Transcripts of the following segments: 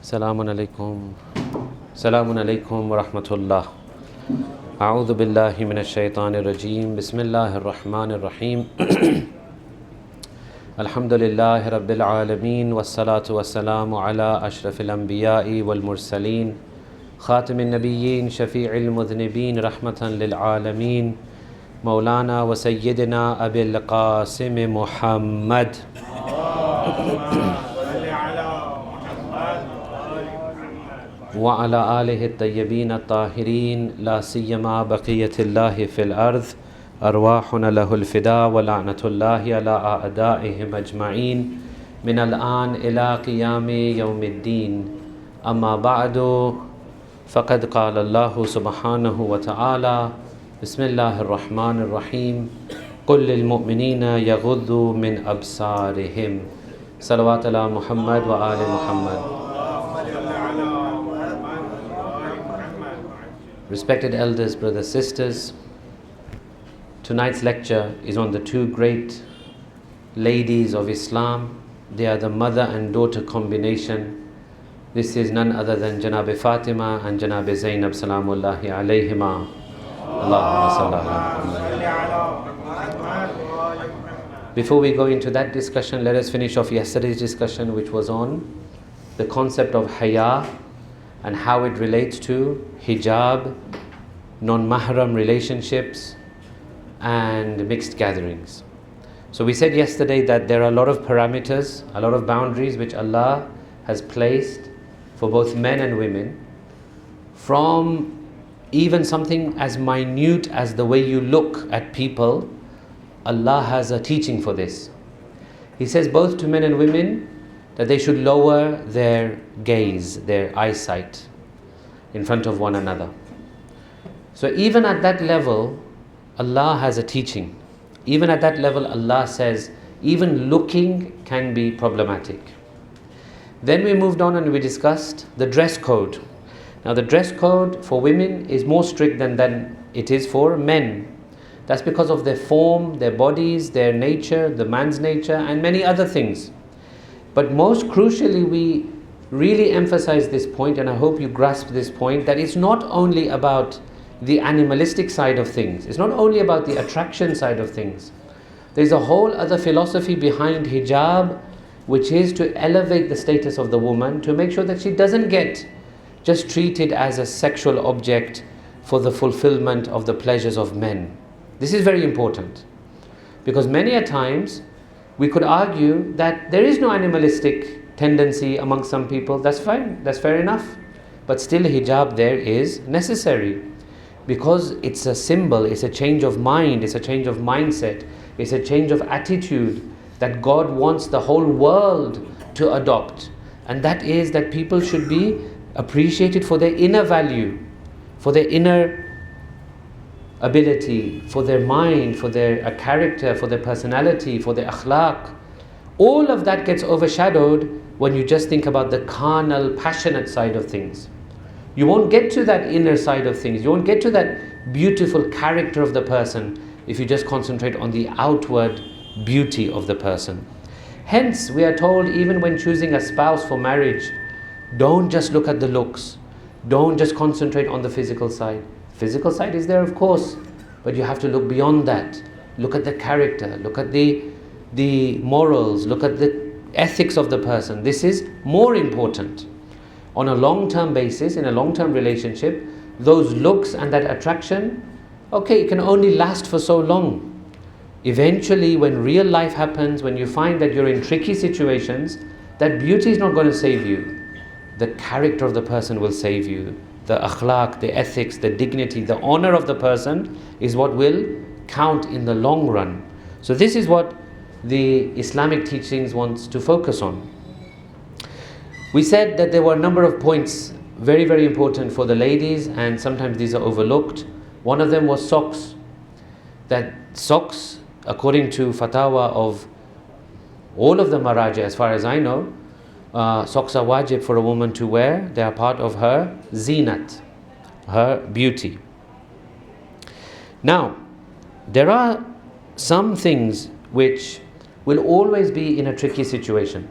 Salamun alaykum. Salamun alaykum wa rahmatullah. A'udhu billahi minash shaitanir rajeem. Bismillahir rahmanir rahim. Alhamdulillahi rabbil alameen. Wassalatu wassalamu ala ashrafil anbiya'i wal mursaleen. Khatimin nabiyyin, shafi'il mudhnibin, rahmatan lil alameen. Maulana wa sayyidina Abil Qasim Muhammad. وعلى آله الطيبين الطاهرين لا سيما بقية الله في الأرض أرواحنا له الفداء ولعنة الله على أعدائهم أجمعين من الآن إلى قيام يوم الدين أما بعد فقد قال الله سبحانه وتعالى بسم الله الرحمن الرحيم قل للمؤمنين يغضوا من أبصارهم صلوات على محمد وآل محمد. Respected elders, brothers, sisters, tonight's lecture is on the two great ladies of Islam. They are the mother and daughter combination. This is none other than Bibi Fatema and Bibi Zaynab salamullahi alayhima. Allahumma salli ala Muhammad. Before we go into that discussion, let us finish off yesterday's discussion, which was on the concept of haya and how it relates to hijab, non-mahram relationships and mixed gatherings. So we said yesterday that there are a lot of parameters, a lot of boundaries which Allah has placed for both men and women, from even something as minute as the way you look at people. Allah has a teaching for this. He says both to men and women that they should lower their gaze, their eyesight in front of one another. So even at that level, Allah has a teaching. Even at that level, Allah says, even looking can be problematic. Then we moved on and we discussed the dress code. Now the dress code for women is more strict than it is for men. That's because of their form, their bodies, their nature, the man's nature, and many other things. But most crucially, we really emphasize this point, and I hope you grasp this point, that it's not only about the animalistic side of things. It's not only about the attraction side of things. There's a whole other philosophy behind hijab, which is to elevate the status of the woman, to make sure that she doesn't get just treated as a sexual object for the fulfillment of the pleasures of men. This is very important, because many a times we could argue that there is no animalistic tendency among some people. That's fine, that's fair enough. But still hijab there is necessary, because it's a symbol, it's a change of mind, it's a change of mindset, it's a change of attitude that God wants the whole world to adopt. And that is that people should be appreciated for their inner value, for their inner ability, for their mind, for their character, for their personality, for their akhlaq. All of that gets overshadowed when you just think about the carnal, passionate side of things. You won't get to that inner side of things. You won't get to that beautiful character of the person if you just concentrate on the outward beauty of the person. Hence, we are told, even when choosing a spouse for marriage, don't just look at the looks. Don't just concentrate on the physical side. Physical side is there, of course, but you have to look beyond that. Look at the character, look at the morals, look at the ethics of the person. This is more important. On a long-term basis, in a long-term relationship, those looks and that attraction, okay, it can only last for so long. Eventually, when real life happens, when you find that you're in tricky situations, that beauty is not going to save you. The character of the person will save you. The akhlaq, the ethics, the dignity, the honor of the person is what will count in the long run. So this is what the Islamic teachings wants to focus on. We said that there were a number of points very, very important for the ladies, and sometimes these are overlooked. One of them was socks. That socks, according to fatwa of all of the maraja, as far as I know, socks are wajib for a woman to wear. They are part of her zinat, her beauty. Now, there are some things which will always be in a tricky situation.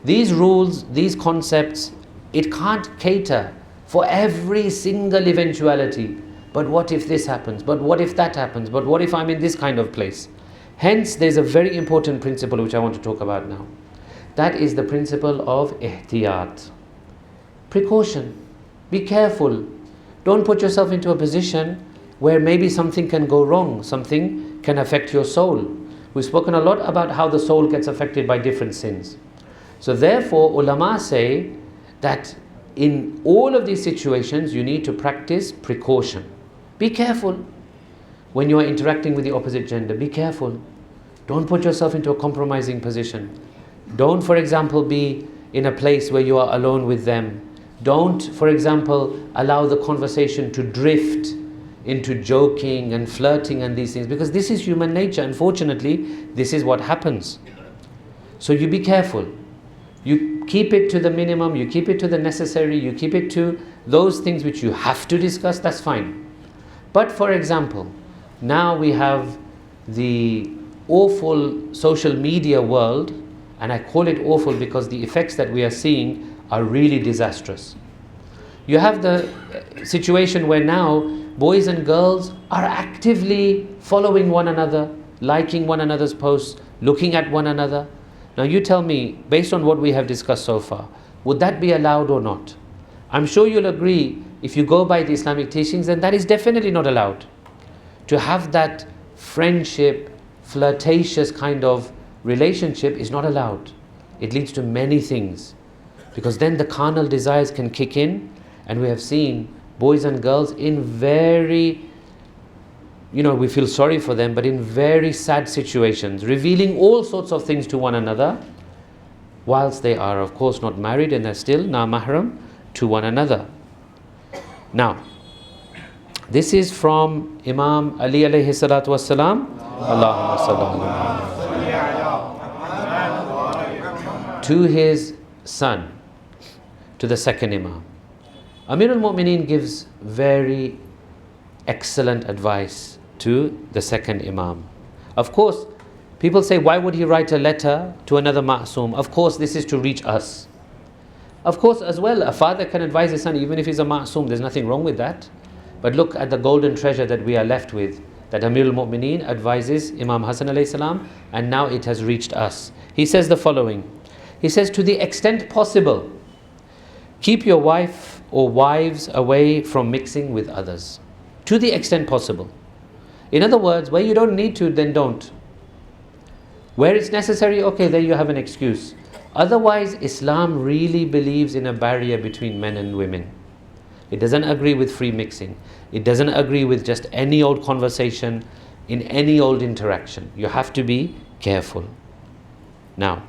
These rules, these concepts It can't cater for every single eventuality. But what if this happens? But what if that happens? But what if I'm in this kind of place? Hence, there's a very important principle which I want to talk about now. That is the principle of ihtiyat. Precaution. Be careful. Don't put yourself into a position where maybe something can go wrong, something can affect your soul. We've spoken a lot about how the soul gets affected by different sins. So therefore, ulama say that in all of these situations, you need to practice precaution. Be careful when you are interacting with the opposite gender. Be careful. Don't put yourself into a compromising position. Don't, for example, be in a place where you are alone with them. Don't, for example, allow the conversation to drift into joking and flirting and these things, because this is human nature. Unfortunately, this is what happens. So you be careful. You keep it to the minimum, you keep it to the necessary, you keep it to those things which you have to discuss, that's fine. But for example, now we have the awful social media world, and I call it awful because the effects that we are seeing are really disastrous. You have the situation where now boys and girls are actively following one another, liking one another's posts, looking at one another. Now you tell me, based on what we have discussed so far, would that be allowed or not? I'm sure you'll agree, if you go by the Islamic teachings, then that is definitely not allowed. To have that friendship, flirtatious kind of relationship is not allowed. It leads to many things. Because then the carnal desires can kick in, and we have seen boys and girls in very, we feel sorry for them, but in very sad situations, revealing all sorts of things to one another, whilst they are of course not married and they're still na mahram to one another. Now, this is from Imam Ali alayhi salatu wassalam. Allahumma salli ala to his son, to the second Imam. Amir al-Mu'mineen gives very excellent advice to the second Imam. Of course, people say, why would he write a letter to another ma'soom? Of course, this is to reach us. Of course, as well, a father can advise his son even if he's a ma'soom. There's nothing wrong with that. But look at the golden treasure that we are left with, that Amir al-Mu'mineen advises Imam Hassan alayhi salam, and now it has reached us. He says the following. He says, to the extent possible, keep your wife or wives away from mixing with others. To the extent possible. In other words, where you don't need to, then don't. Where it's necessary, okay, there you have an excuse. Otherwise, Islam really believes in a barrier between men and women. It doesn't agree with free mixing. It doesn't agree with just any old conversation in any old interaction. You have to be careful. Now,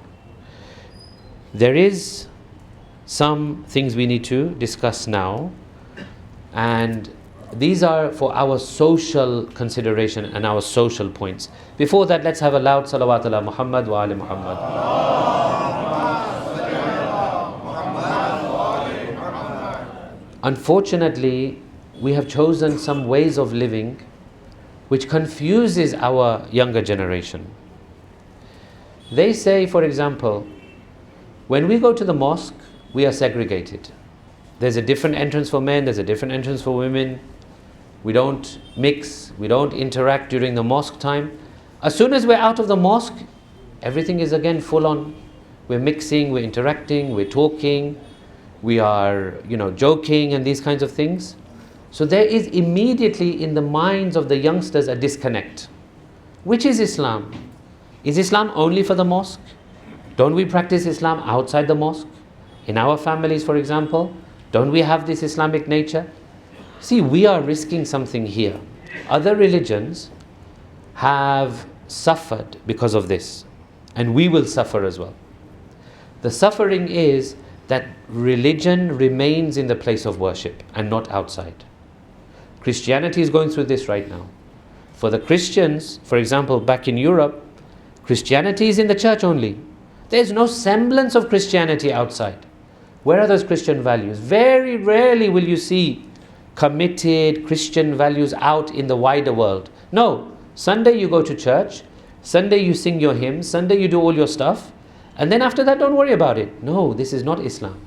there is some things we need to discuss now, and these are for our social consideration and our social points. Before that, let's have a loud salawat ala Muhammad wa ali Muhammad. Unfortunately, we have chosen some ways of living which confuses our younger generation. They say, for example, when we go to the mosque, we are segregated. There's a different entrance for men, there's a different entrance for women. We don't mix, we don't interact during the mosque time. As soon as we're out of the mosque, everything is again full on. We're mixing, we're interacting, we're talking, we are, joking and these kinds of things. So there is immediately in the minds of the youngsters a disconnect. Which is Islam? Is Islam only for the mosque? Don't we practice Islam outside the mosque? In our families, for example, don't we have this Islamic nature? See, we are risking something here. Other religions have suffered because of this, and we will suffer as well. The suffering is that religion remains in the place of worship and not outside. Christianity is going through this right now. For the Christians, for example, back in Europe, Christianity is in the church only. There's no semblance of Christianity outside. Where are those Christian values? Very rarely will you see committed Christian values out in the wider world. No, Sunday you go to church, Sunday you sing your hymns, Sunday you do all your stuff, and then after that don't worry about it. No, this is not Islam.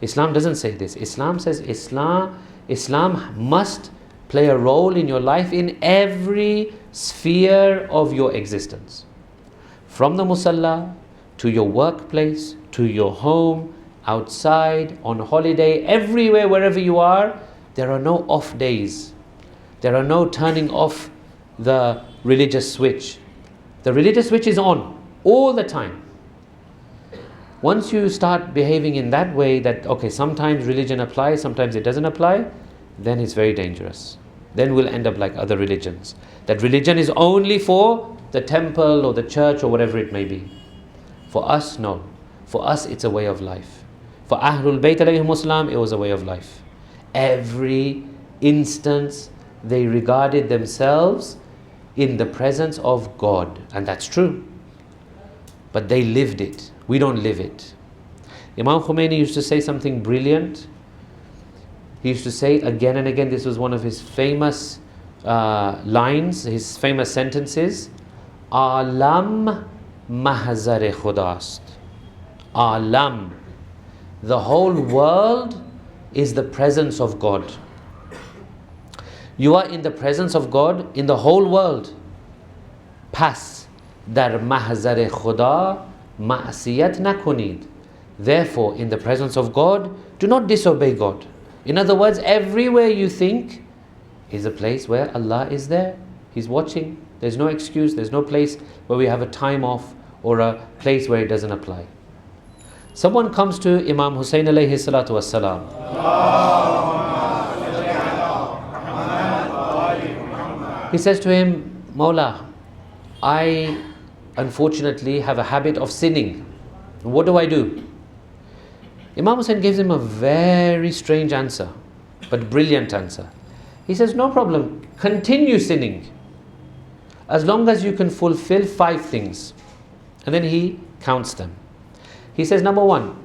Islam doesn't say this. Islam says Islam must play a role in your life in every sphere of your existence. From the musalla, to your workplace, to your home, outside, on holiday, everywhere, wherever you are, there are no off days. There are no turning off the religious switch. The religious switch is on all the time. Once you start behaving in that way, that okay, sometimes religion applies, sometimes it doesn't apply, then it's very dangerous. Then we'll end up like other religions. That religion is only for the temple or the church or whatever it may be. For us, no. For us, it's a way of life. For Ahlul Bayt alayhim salam, it was a way of life. Every instance, they regarded themselves in the presence of God. And that's true. But they lived it. We don't live it. Imam Khomeini used to say something brilliant. He used to say again and again, this was one of his famous lines, his famous sentences. Alam mahzar khudast. Alam. The whole world is the presence of God. You are in the presence of God in the whole world. Pas dar mahzar khuda ma'siyat nakunid. Therefore, in the presence of God, do not disobey God. In other words, everywhere you think is a place where Allah is there. He's watching. There's no excuse. There's no place where we have a time off or a place where it doesn't apply. Someone comes to Imam Hussein alayhi salatu wassalam. He says to him, Mawla, I unfortunately have a habit of sinning. What do I do? Imam Hussein gives him a very strange answer, but brilliant answer. He says, no problem, continue sinning as long as you can fulfill 5 things. And then he counts them. He says, number 1,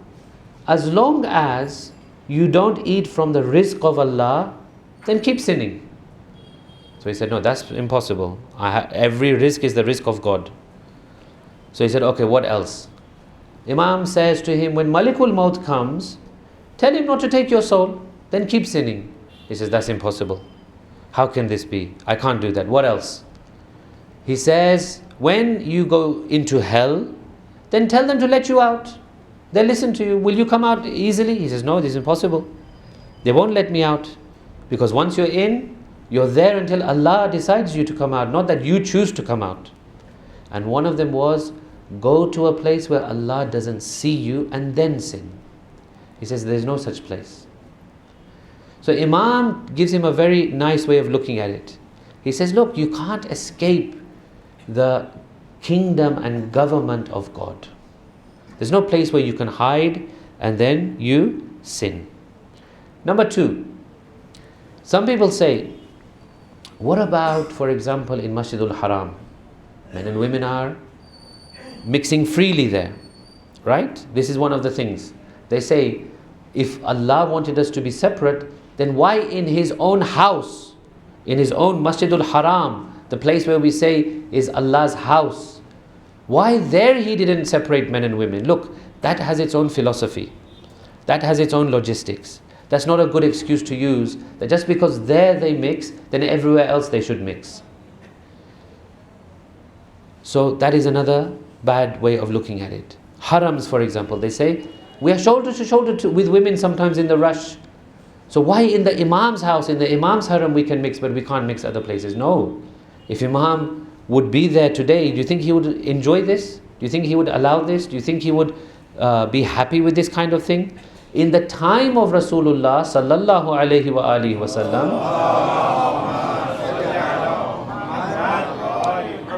as long as you don't eat from the rizq of Allah, then keep sinning. So he said, no, that's impossible. Every rizq is the rizq of God. So he said, okay, what else? Imam says to him, when Malikul Maut comes, tell him not to take your soul, then keep sinning. He says, that's impossible. How can this be? I can't do that. What else? He says, when you go into hell, then tell them to let you out. They'll listen to you. Will you come out easily? He says, no, this is impossible. They won't let me out. Because once you're in, you're there until Allah decides you to come out, not that you choose to come out. And one of them was, go to a place where Allah doesn't see you and then sin. He says, there's no such place. So Imam gives him a very nice way of looking at it. He says, look, you can't escape the kingdom and government of God. There's no place where you can hide and then you sin. Number 2, some people say, what about, for example, in Masjidul Haram? Men and women are mixing freely there, right? This is one of the things. They say, if Allah wanted us to be separate, then why in His own house, in His own Masjidul Haram, the place where we say is Allah's house, why there He didn't separate men and women? Look, that has its own philosophy. That has its own logistics. That's not a good excuse to use, that just because there they mix, then everywhere else they should mix. So that is another bad way of looking at it. Harams, for example, they say, we are shoulder to shoulder with women sometimes in the rush. So why in the Imam's house, in the Imam's haram we can mix, but we can't mix other places? No. If Imam would be there today, do you think he would enjoy this? Do you think he would allow this? Do you think he would be happy with this kind of thing? In the time of Rasulullah sallallahu alayhi wa alihi wasallam,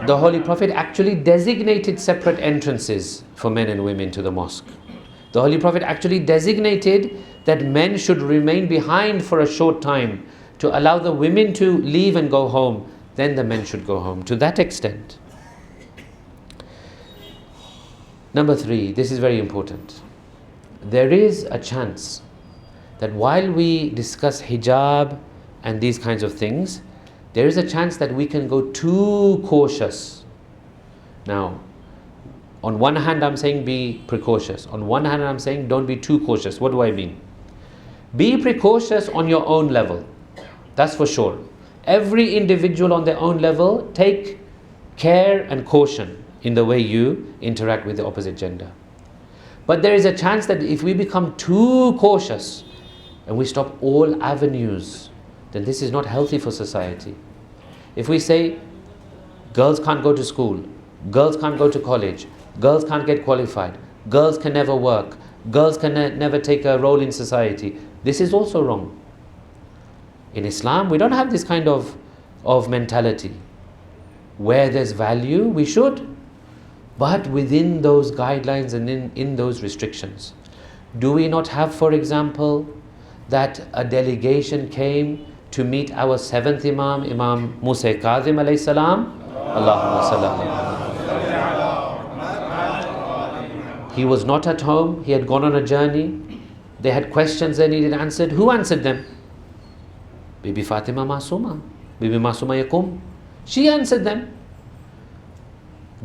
the Holy Prophet actually designated separate entrances for men and women to the mosque. The Holy Prophet actually designated that men should remain behind for a short time to allow the women to leave and go home. Then the men should go home. To that extent. Number 3, this is very important. There is a chance that while we discuss hijab and these kinds of things, there is a chance that we can go too cautious. Now, on one hand I'm saying be precautious. On one hand I'm saying don't be too cautious. What do I mean? Be precautious on your own level. That's for sure. Every individual on their own level, take care and caution in the way you interact with the opposite gender. But there is a chance that if we become too cautious and we stop all avenues, then this is not healthy for society. If we say, girls can't go to school, girls can't go to college, girls can't get qualified, girls can never work, girls can never take a role in society, this is also wrong. In Islam, we don't have this kind of mentality. Where there's value, we should, but within those guidelines and in those restrictions. Do we not have, for example, that a delegation came to meet our seventh Imam, Imam Musa Kazim alayhi salam? Allahumma salli alayhi. He was not at home, he had gone on a journey. They had questions they needed answered. Who answered them? Bibi Fatema Masuma, Bibi Masuma Yakum. She answered them.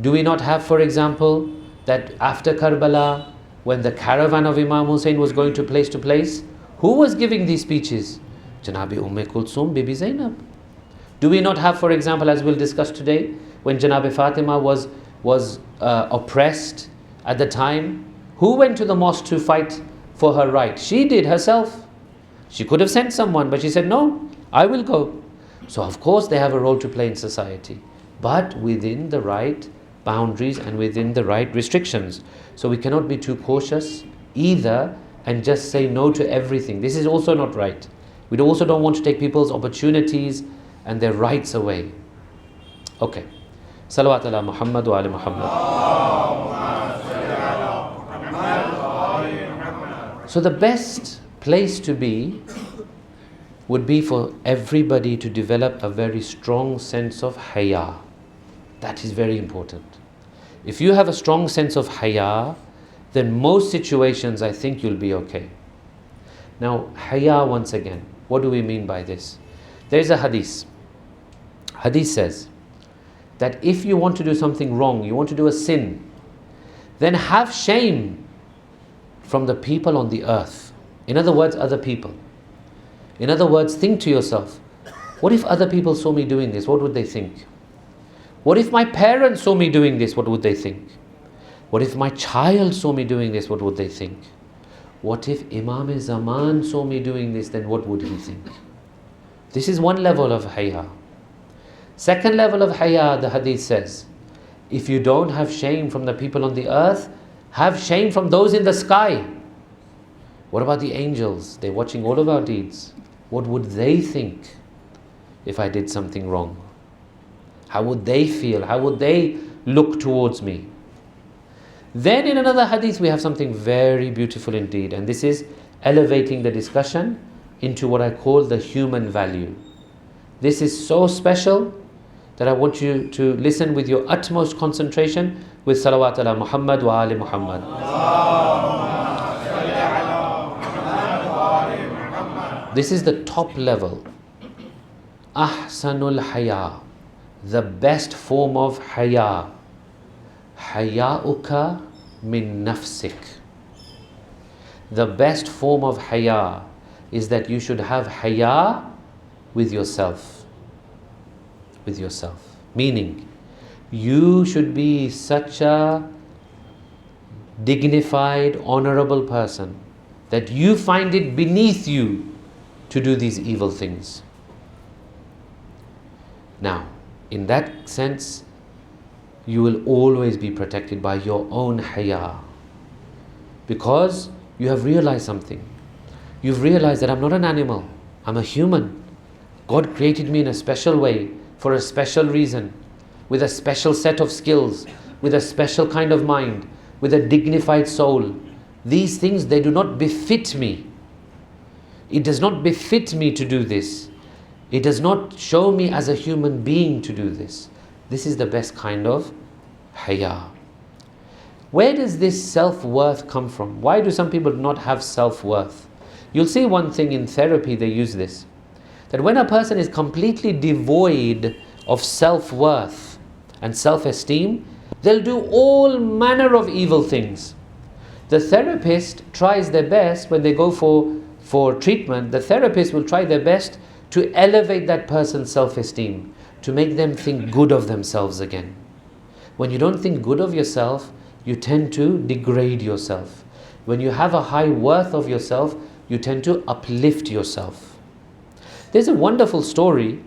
Do we not have, for example, that after Karbala, when the caravan of Imam Hussein was going to place, who was giving these speeches? Janabi Kulthum, Bibi Zaynab. Do we not have, for example, as we'll discuss today, when Janabi Fatima was oppressed at the time, who went to the mosque to fight for her right? She did herself. She could have sent someone, but she said, no, I will go. So of course they have a role to play in society, but within the right boundaries and within the right restrictions. So we cannot be too cautious either and just say no to everything. This is also not right. We also don't want to take people's opportunities and their rights away. Okay. Salawat ala Muhammad wa ala Muhammad. So the best place to be would be for everybody to develop a very strong sense of haya. That is very important. If you have a strong sense of haya, then most situations I think you'll be okay. Now, haya once again, what do we mean by this? There is a hadith. Hadith says that if you want to do something wrong, you want to do a sin, then have shame from the people on the earth. In other words, other people. In other words, think to yourself, what if other people saw me doing this? What would they think? What if my parents saw me doing this? What would they think? What if my child saw me doing this? What would they think? What if Imam Zaman saw me doing this? Then what would he think? This is one level of haya. Second level of haya, the hadith says, if you don't have shame from the people on the earth, have shame from those in the sky. What about the angels? They're watching all of our deeds. What would they think if I did something wrong? How would they feel? How would they look towards me? Then in another hadith we have something very beautiful indeed, and this is elevating the discussion into what I call the human value. This is so special that I want you to listen with your utmost concentration with salawat ala Muhammad wa ali Muhammad. This is the top level. Ahsanul haya, the best form of haya. Haya'uka min nafsik. The best form of haya is that you should have haya with yourself. With yourself. Meaning, you should be such a dignified, honorable person that you find it beneath you to do these evil things. Now, in that sense, you will always be protected by your own haya, because you have realized something. You've realized that I'm not an animal, I'm a human. God created me in a special way, for a special reason, with a special set of skills, with a special kind of mind, with a dignified soul. These things, they do not befit me. It does not befit me to do this. It does not show me as a human being to do this. This is the best kind of haya. Where does this self-worth come from? Why do some people not have self-worth? You'll see one thing in therapy, they use this. That when a person is completely devoid of self-worth and self-esteem, they'll do all manner of evil things. The therapist tries their best when they go for for treatment, the therapist will try their best to elevate that person's self-esteem, to make them think good of themselves again. When you don't think good of yourself, you tend to degrade yourself. When you have a high worth of yourself, you tend to uplift yourself. There's a wonderful story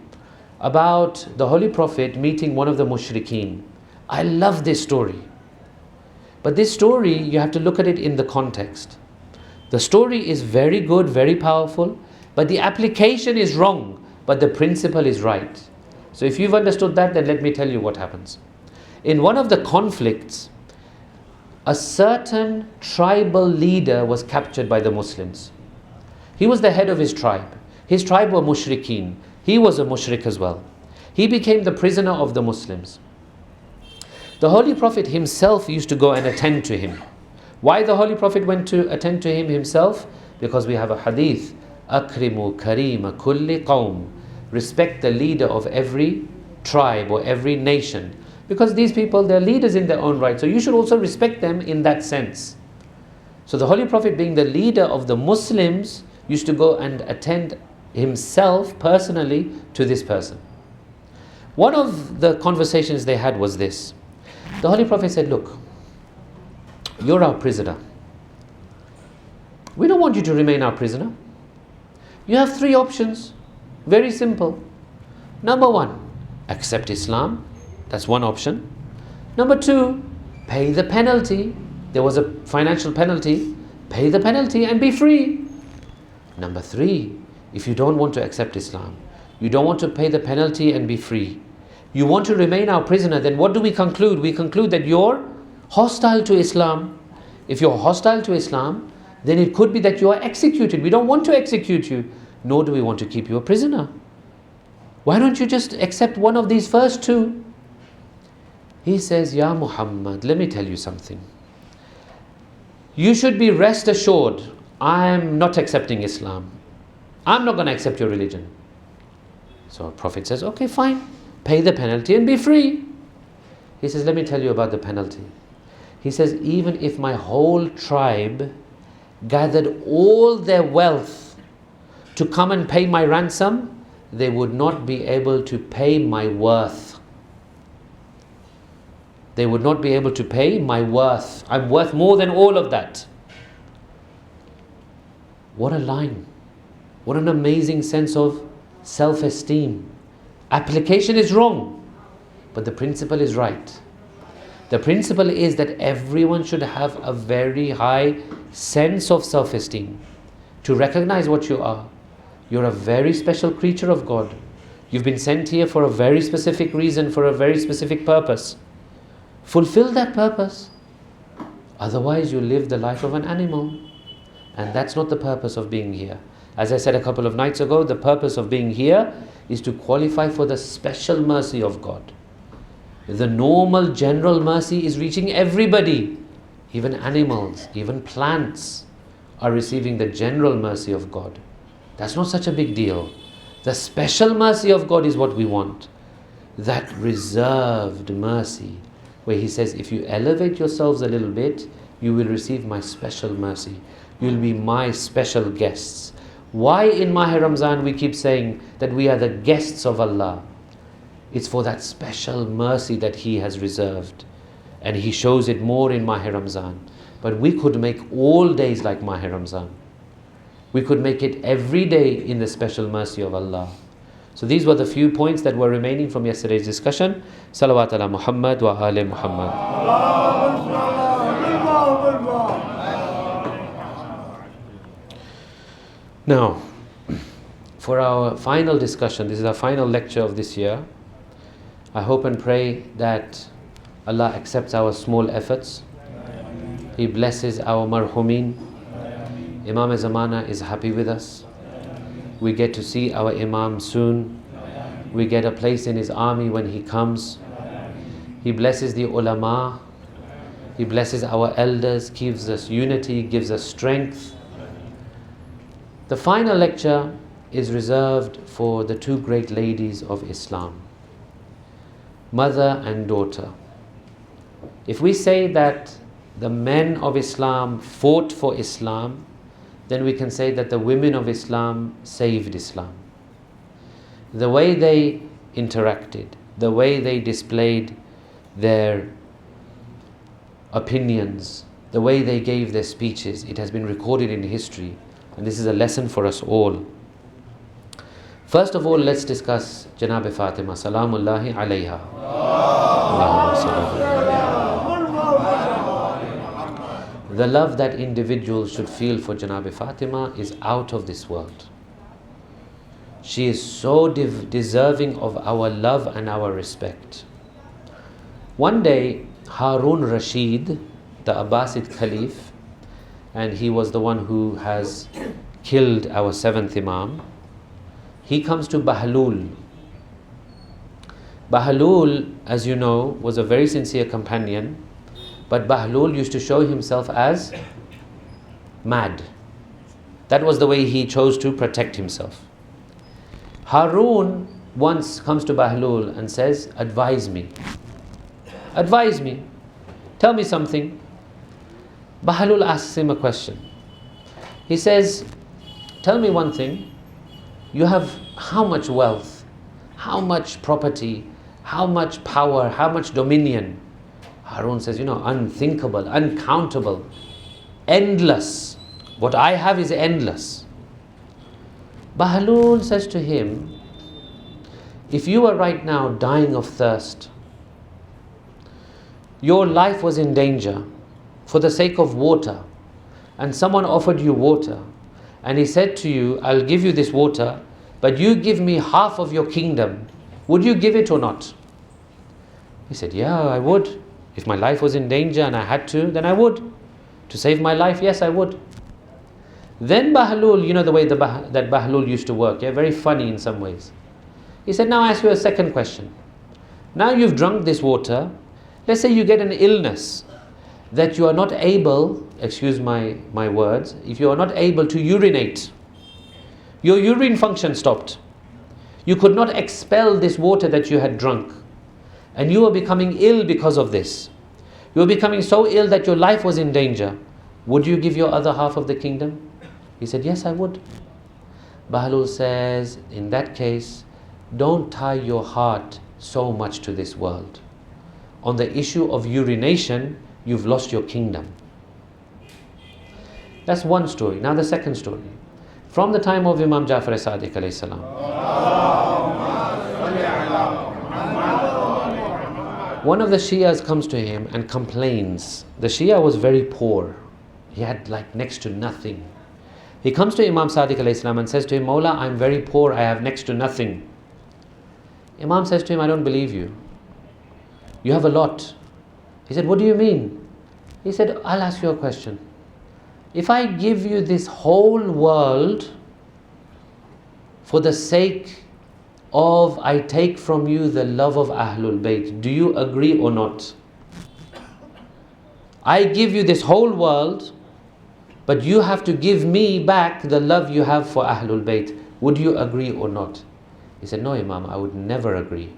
about the Holy Prophet meeting one of the mushrikeen. I love this story. But this story, you have to look at it in the context. The story is very good, very powerful, but the application is wrong, but the principle is right. So if you've understood that, then let me tell you what happens. In one of the conflicts, a certain tribal leader was captured by the Muslims. He was the head of his tribe. His tribe were mushrikeen. He was a mushrik as well. He became the prisoner of the Muslims. The Holy Prophet himself used to go and attend to him. Why the Holy Prophet went to attend to him himself? Because we have a hadith, Akrimu karima kulli qawm. Respect the leader of every tribe or every nation. Because these people, they're leaders in their own right. So you should also respect them in that sense. So the Holy Prophet, being the leader of the Muslims, used to go and attend himself personally to this person. One of the conversations they had was this. The Holy Prophet said, look, you're our prisoner. We don't want you to remain our prisoner. You have three options. Very simple. Number one, accept Islam. That's one option. Number two, pay the penalty. There was a financial penalty. Pay the penalty and be free. Number three, if you don't want to accept Islam, you don't want to pay the penalty and be free, you want to remain our prisoner, then what do we conclude? We conclude that you're hostile to Islam. If you're hostile to Islam, then it could be that you are executed. We don't want to execute you, nor do we want to keep you a prisoner. Why don't you just accept one of these first two? He says, Ya Muhammad, let me tell you something. You should be rest assured, I'm not accepting Islam. I'm not going to accept your religion. So Prophet says, okay, fine. Pay the penalty and be free. He says, let me tell you about the penalty. He says, even if my whole tribe gathered all their wealth to come and pay my ransom, they would not be able to pay my worth. They would not be able to pay my worth. I'm worth more than all of that. What a line. What an amazing sense of self-esteem. Application is wrong, but the principle is right. The principle is that everyone should have a very high sense of self-esteem, to recognize what you are. You're a very special creature of God. You've been sent here for a very specific reason, for a very specific purpose. Fulfill that purpose. Otherwise, you live the life of an animal. And that's not the purpose of being here. As I said a couple of nights ago, the purpose of being here is to qualify for the special mercy of God. The normal general mercy is reaching everybody. Even animals, even plants are receiving the general mercy of God. That's not such a big deal. The special mercy of God is what we want. That reserved mercy, where He says, if you elevate yourselves a little bit, you will receive my special mercy. You'll be my special guests. Why in Maha Ramzan we keep saying that we are the guests of Allah? It's for that special mercy that He has reserved. And He shows it more in Maha Ramzan. But we could make all days like Maha Ramzan. We could make it every day in the special mercy of Allah. So these were the few points that were remaining from yesterday's discussion. Salawat ala Muhammad wa ali Muhammad. Now, for our final discussion, this is our final lecture of this year. I hope and pray that Allah accepts our small efforts. He blesses our marhumin. Imam Zamana is happy with us. We get to see our Imam soon. We get a place in his army when he comes. He blesses the ulama. He blesses our elders, gives us unity, gives us strength. The final lecture is reserved for the two great ladies of Islam, mother and daughter. If we say that the men of Islam fought for Islam, then we can say that the women of Islam saved Islam. The way they interacted, the way they displayed their opinions, the way they gave their speeches, it has been recorded in history, and this is a lesson for us all. First of all, let's discuss Janab Fatima, Salamullahi alayha. The love that individuals should feel for Janab Fatima is out of this world. She is so deserving of our love and our respect. One day, Harun Rashid, the Abbasid Caliph, and he was the one who has killed our seventh Imam, he comes to Bahlul. Bahlul, as you know, was a very sincere companion, but Bahlul used to show himself as mad. That was the way he chose to protect himself. Harun once comes to Bahlul and says, advise me. Advise me. Tell me something. Bahlul asks him a question. He says, tell me one thing. You have how much wealth, how much property, how much power, how much dominion? Harun says, unthinkable, uncountable, endless. What I have is endless. Bahlul says to him, if you were right now dying of thirst, your life was in danger for the sake of water, and someone offered you water, and he said to you, I'll give you this water, but you give me half of your kingdom, would you give it or not? He said, yeah, I would. If my life was in danger and I had to, then I would. To save my life, yes, I would. Then Bahlul, you know the way that Bahlul used to work, yeah, very funny in some ways. He said, now I ask you a second question. Now you've drunk this water, let's say you get an illness that you are not able, excuse my words, if you are not able to urinate, your urine function stopped. You could not expel this water that you had drunk, and you are becoming ill because of this. You are becoming so ill that your life was in danger. Would you give your other half of the kingdom? He said, yes, I would. Bahlul says, in that case, don't tie your heart so much to this world. On the issue of urination, you've lost your kingdom. That's one story. Now the second story. From the time of Imam Jafar Sadiq alayhi salam, one of the Shias comes to him and complains. The Shia was very poor. He had like next to nothing. He comes to Imam Sadiq alayhi salam and says to him, Mawla, I'm very poor, I have next to nothing. Imam says to him, I don't believe you. You have a lot. He said, what do you mean? He said, I'll ask you a question. If I give you this whole world for the sake of I take from you the love of Ahlul Bayt, do you agree or not? I give you this whole world, but you have to give me back the love you have for Ahlul Bayt. Would you agree or not? He said, no, Imam, I would never agree.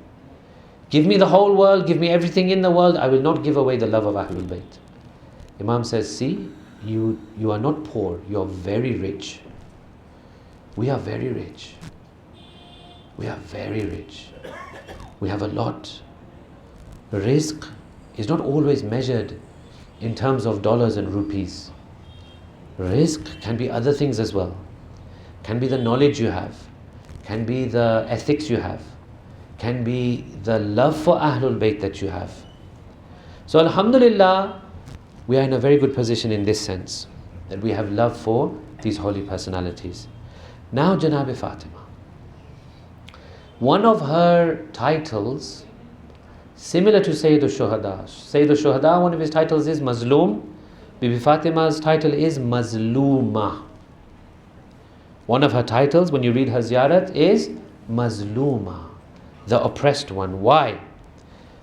Give me the whole world, give me everything in the world, I will not give away the love of Ahlul Bayt. Imam says, see, you are not poor, you are very rich. We are very rich. We are very rich. We have a lot. Rizq is not always measured in terms of dollars and rupees. Rizq can be other things as well. Can be the knowledge you have, can be the ethics you have, can be the love for Ahlul Bayt that you have. So Alhamdulillah, we are in a very good position in this sense, that we have love for these holy personalities. Now Janab Fatima. One of her titles, similar to Sayyid al-Shuhada. Sayyid al-Shuhada, one of his titles is Mazloom. Bibi Fatima's title is Mazlooma. One of her titles, when you read her ziyarat, is Mazlooma, the oppressed one. Why?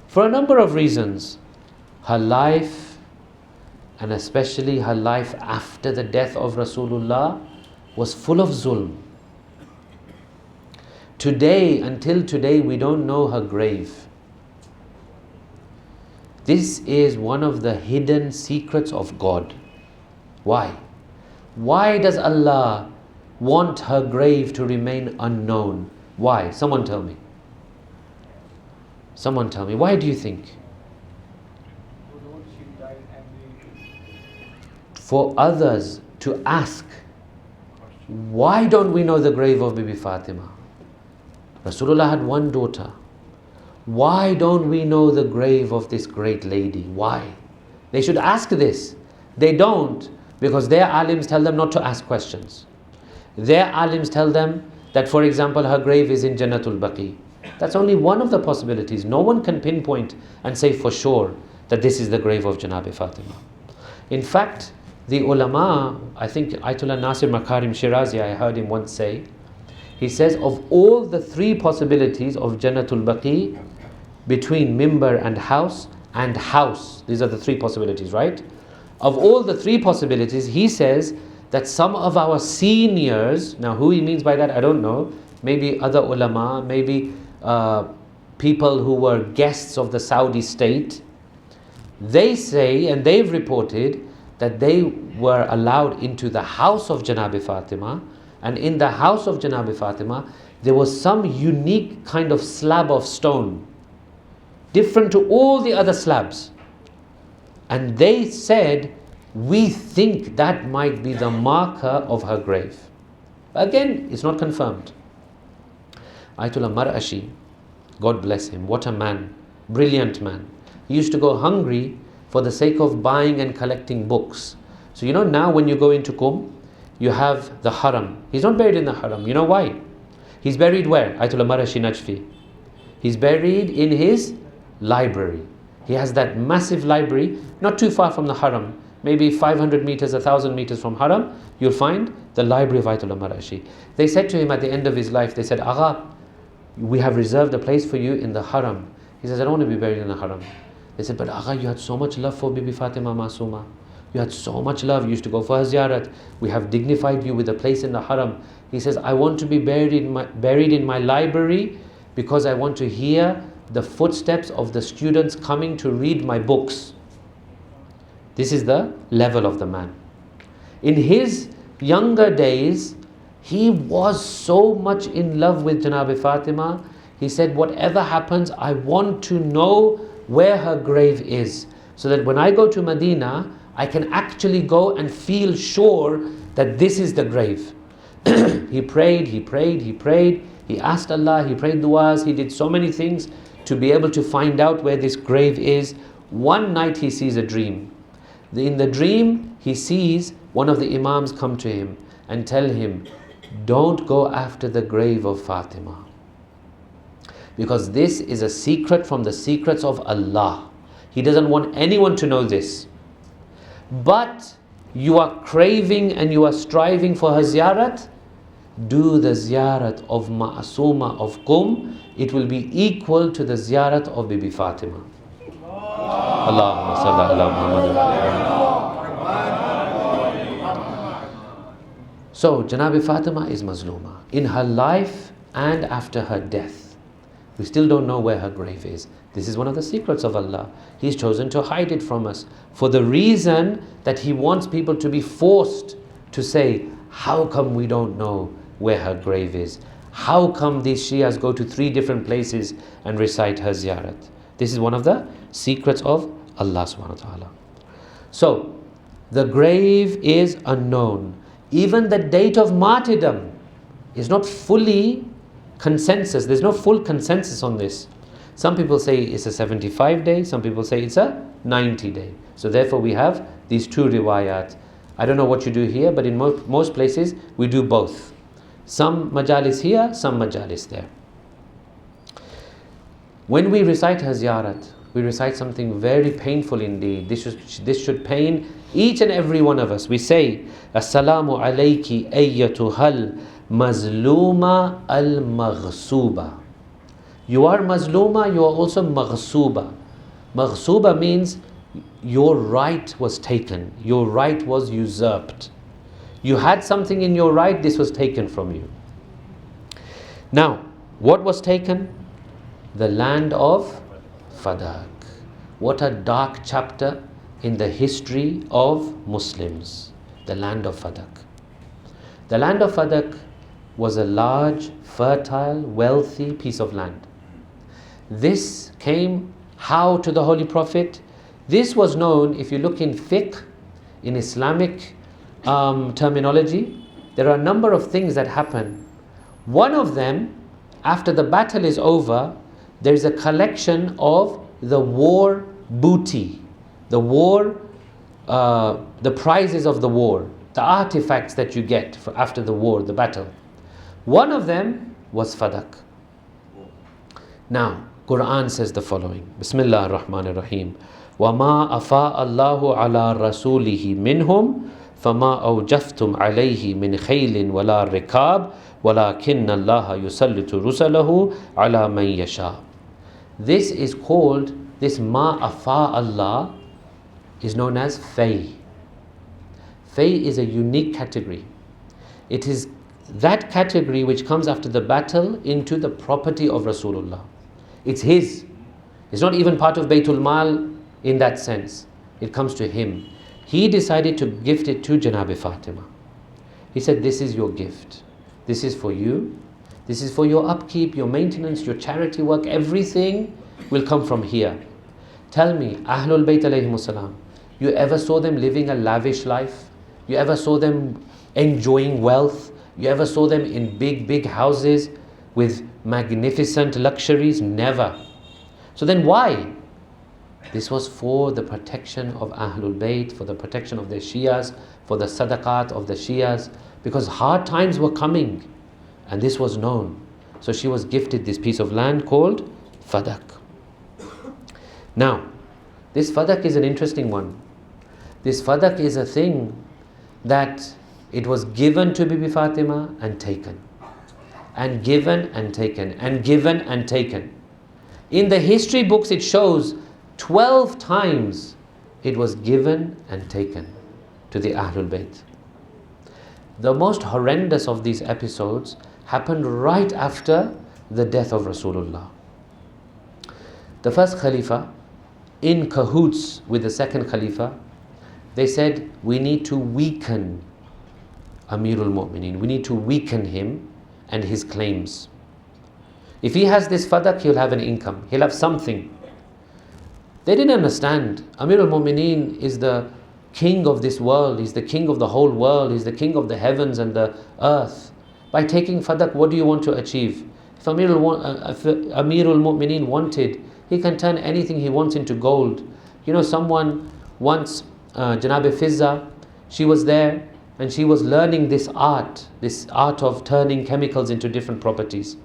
For a number of reasons. Her life, and especially her life after the death of Rasulullah, was full of zulm. Today, until today, we don't know her grave. This is one of the hidden secrets of God. Why? Why does Allah want her grave to remain unknown? Why? Someone tell me. Someone tell me. Why do you think? For others to ask, why don't we know the grave of Bibi Fatima? Rasulullah had one daughter. Why don't we know the grave of this great lady? Why? They should ask this. They don't, because their alims tell them not to ask questions. Their alims tell them that, for example, her grave is in Jannatul Baqi. That's only one of the possibilities. No one can pinpoint and say for sure that this is the grave of Janabi Fatima. In fact, the ulama, I think Ayatollah Nasir Makarim Shirazi, I heard him once say, he says of all the three possibilities of Jannatul Baqi, between mimbar and house, these are the three possibilities, right? Of all the three possibilities, he says that some of our seniors, now who he means by that I don't know, maybe other ulama, maybe people who were guests of the Saudi state, they say, and they've reported, that they were allowed into the house of Janabi Fatima, and in the house of Janabi Fatima there was some unique kind of slab of stone, different to all the other slabs, and they said, we think that might be the marker of her grave. Again, it's not confirmed. Ayatollah Marashi, God bless him, what a man, brilliant man. He used to go hungry for the sake of buying and collecting books. So you know now when you go into Qum, you have the Haram. He's not buried in the Haram. You know why? He's buried where? Ayatollah Marashi Najfi. He's buried in his library. He has that massive library, not too far from the Haram, maybe 500 meters, 1,000 meters from Haram, you'll find the library of Ayatollah Marashi. They said to him at the end of his life, they said, Agha, we have reserved a place for you in the Haram. He says, I don't want to be buried in the Haram. They said, but Agha, you had so much love for Bibi Fatima Masuma. You had so much love. You used to go for her ziyarat. We have dignified you with a place in the Haram. He says, I want to be buried in my library because I want to hear the footsteps of the students coming to read my books. This is the level of the man. In his younger days, he was so much in love with Janabi Fatima. He said, whatever happens, I want to know where her grave is, so that when I go to Medina, I can actually go and feel sure that this is the grave. He prayed, he prayed, he prayed, he asked Allah, he prayed du'as, he did so many things to be able to find out where this grave is. One night he sees a dream. In the dream, he sees one of the Imams come to him and tell him, don't go after the grave of Fatima, because this is a secret from the secrets of Allah. He doesn't want anyone to know this. But you are craving and you are striving for her ziyarat, do the ziyarat of Ma'asuma of Qum. It will be equal to the ziyarat of Bibi Fatima. Allahumma salli ala Muhammad. So Janabi Fatima is Mazluma in her life and after her death. We still don't know where her grave is. This is one of the secrets of Allah. He's chosen to hide it from us for the reason that He wants people to be forced to say, how come we don't know where her grave is? How come these Shias go to 3 different places and recite her ziyarat? This is one of the secrets of Allah subhanahu wa ta'ala. So, the grave is unknown. Even the date of martyrdom is not fully consensus. There's no full consensus on this. Some people say it's a 75 day, some people say it's a 90 day. So therefore we have these 2 riwayat. I don't know what you do here, but in most places we do both. Some majalis here, some majalis there. When we recite her ziyarat, we recite something very painful indeed. This should pain each and every one of us. We say, Assalamu alayki ayyatuhal mazluma al-maghsuba. You are mazluma, you are also maghsuba. Maghsuba means your right was taken, your right was usurped. You had something in your right, this was taken from you. Now, what was taken? The land of Fadak. What a dark chapter in the history of Muslims. the land of Fadak. The land of Fadak was a large, fertile, wealthy piece of land. This came how to the Holy Prophet? This was known, if you look in fiqh, in Islamic terminology, there are a number of things that happen. One of them, after the battle is over, there is a collection of the war booty, the war, the prizes of the war, the artifacts that you get after the war, the battle. One of them was Fadak. Now, Quran says the following. Bismillah ar-Rahman ar-Rahim. وَمَا أَفَاءَ اللَّهُ عَلَى رَسُولِهِ مِنْهُمْ فَمَا أَوْجَفْتُمْ عَلَيْهِ مِنْ خَيْلٍ وَلَا رِكَابٍ وَلَكِنَّ اللَّهَ يُسَلِّطُ رُسَلَهُ عَلَى مَنْ يَشَاءُ. This is called, this Ma Afa Allah is known as Fay. Fay is a unique category. It is that category which comes after the battle into the property of Rasulullah. It's his. It's not even part of Baytul Mal in that sense. It comes to him. He decided to gift it to Bibi Fatema. He said, this is your gift. This is for you. This is for your upkeep, your maintenance, your charity work. Everything will come from here. Tell me, Ahlul Bayt alayhimus salam, you ever saw them living a lavish life? You ever saw them enjoying wealth? You ever saw them in big, big houses with magnificent luxuries? Never. So then why? This was for the protection of Ahlul Bayt, for the protection of the Shias, for the sadaqat of the Shias, because hard times were coming and this was known. So she was gifted this piece of land called Fadak. Now, this Fadak is an interesting one. This Fadak is a thing that it was given to Bibi Fatema and taken. And given and taken. And given and taken. In the history books it shows 12 times it was given and taken to the Ahlul Bayt. The most horrendous of these episodes happened right after the death of Rasulullah. The first Khalifa, in cahoots with the second Khalifa, they said, we need to weaken Amirul Mu'mineen. We need to weaken him and his claims. If he has this Fadak, he'll have an income. He'll have something. They didn't understand. Amirul Mu'mineen is the king of this world. He's the king of the whole world. He's the king of the heavens and the earth. By taking Fadak, what do you want to achieve? If Amirul Mu'mineen wanted, he can turn anything he wants into gold. You know, someone once, Janab Fizza, she was there and she was learning this art of turning chemicals into different properties.